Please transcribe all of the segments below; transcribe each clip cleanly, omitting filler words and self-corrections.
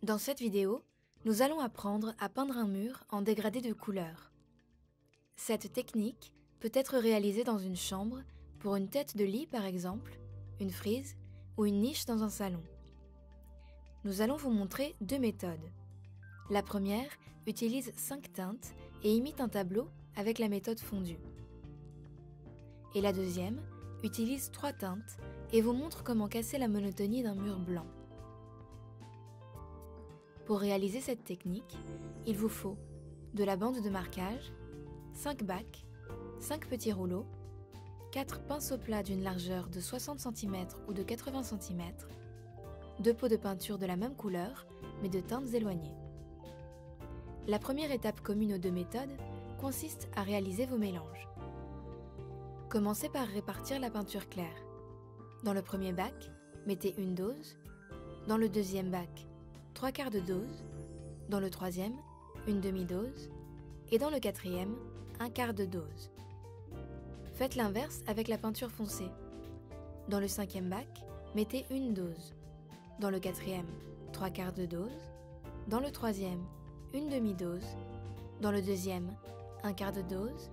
Dans cette vidéo, nous allons apprendre à peindre un mur en dégradé de couleur. Cette technique peut être réalisée dans une chambre, pour une tête de lit par exemple, une frise ou une niche dans un salon. Nous allons vous montrer deux méthodes. La première utilise 5 teintes et imite un tableau avec la méthode fondue. Et la deuxième utilise 3 teintes et vous montre comment casser la monotonie d'un mur blanc. Pour réaliser cette technique, il vous faut de la bande de marquage, 5 bacs, 5 petits rouleaux, 4 pinceaux plats d'une largeur de 60 cm ou de 80 cm, 2 pots de peinture de la même couleur mais de teintes éloignées. La première étape commune aux deux méthodes consiste à réaliser vos mélanges. Commencez par répartir la peinture claire. Dans le premier bac, mettez une dose, dans le deuxième bac, 3/4 de dose, dans le troisième, une demi-dose, et dans le quatrième, 1/4 de dose. Faites l'inverse avec la peinture foncée. Dans le cinquième bac, mettez une dose, dans le quatrième, 3/4 de dose, dans le troisième, une demi-dose, dans le deuxième, 1/4 de dose,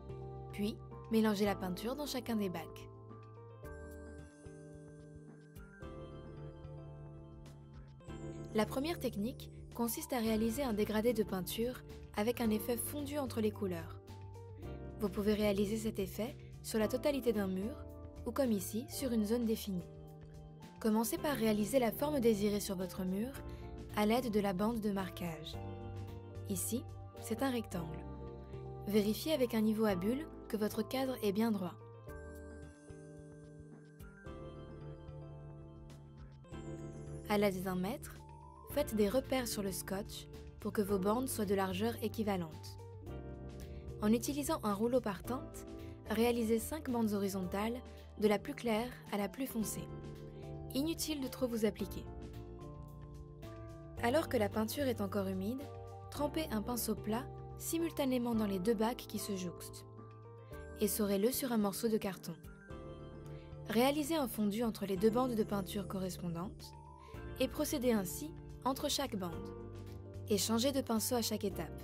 puis mélangez la peinture dans chacun des bacs. La première technique consiste à réaliser un dégradé de peinture avec un effet fondu entre les couleurs. Vous pouvez réaliser cet effet sur la totalité d'un mur ou comme ici sur une zone définie. Commencez par réaliser la forme désirée sur votre mur à l'aide de la bande de marquage. Ici, c'est un rectangle. Vérifiez avec un niveau à bulles que votre cadre est bien droit. À l'aide d'un mètre, faites des repères sur le scotch pour que vos bandes soient de largeur équivalente. En utilisant un rouleau par teinte, réalisez 5 bandes horizontales de la plus claire à la plus foncée. Inutile de trop vous appliquer. Alors que la peinture est encore humide, trempez un pinceau plat simultanément dans les deux bacs qui se jouxtent. Essorez-le sur un morceau de carton. Réalisez un fondu entre les deux bandes de peinture correspondantes et procédez ainsi entre chaque bande. Et changez de pinceau à chaque étape.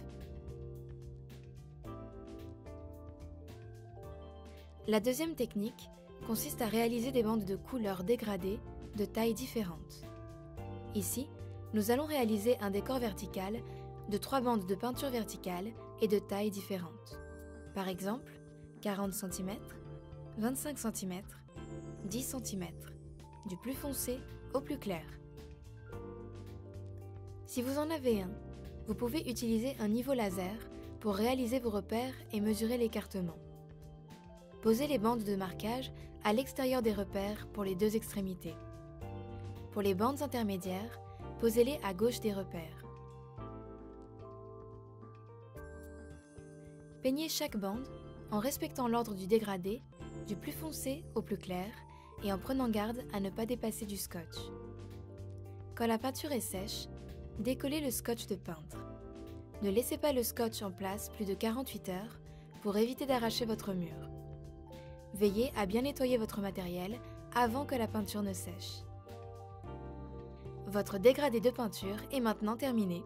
La deuxième technique consiste à réaliser des bandes de couleurs dégradées de tailles différentes. Ici, nous allons réaliser un décor vertical de 3 bandes de peinture verticale et de tailles différentes. Par exemple, 40 cm, 25 cm, 10 cm, du plus foncé au plus clair. Si vous en avez un, vous pouvez utiliser un niveau laser pour réaliser vos repères et mesurer l'écartement. Posez les bandes de marquage à l'extérieur des repères pour les deux extrémités. Pour les bandes intermédiaires, posez-les à gauche des repères. Peignez chaque bande en respectant l'ordre du dégradé, du plus foncé au plus clair, et en prenant garde à ne pas dépasser du scotch. Quand la peinture est sèche, décollez le scotch de peintre. Ne laissez pas le scotch en place plus de 48 heures pour éviter d'arracher votre mur. Veillez à bien nettoyer votre matériel avant que la peinture ne sèche. Votre dégradé de peinture est maintenant terminé.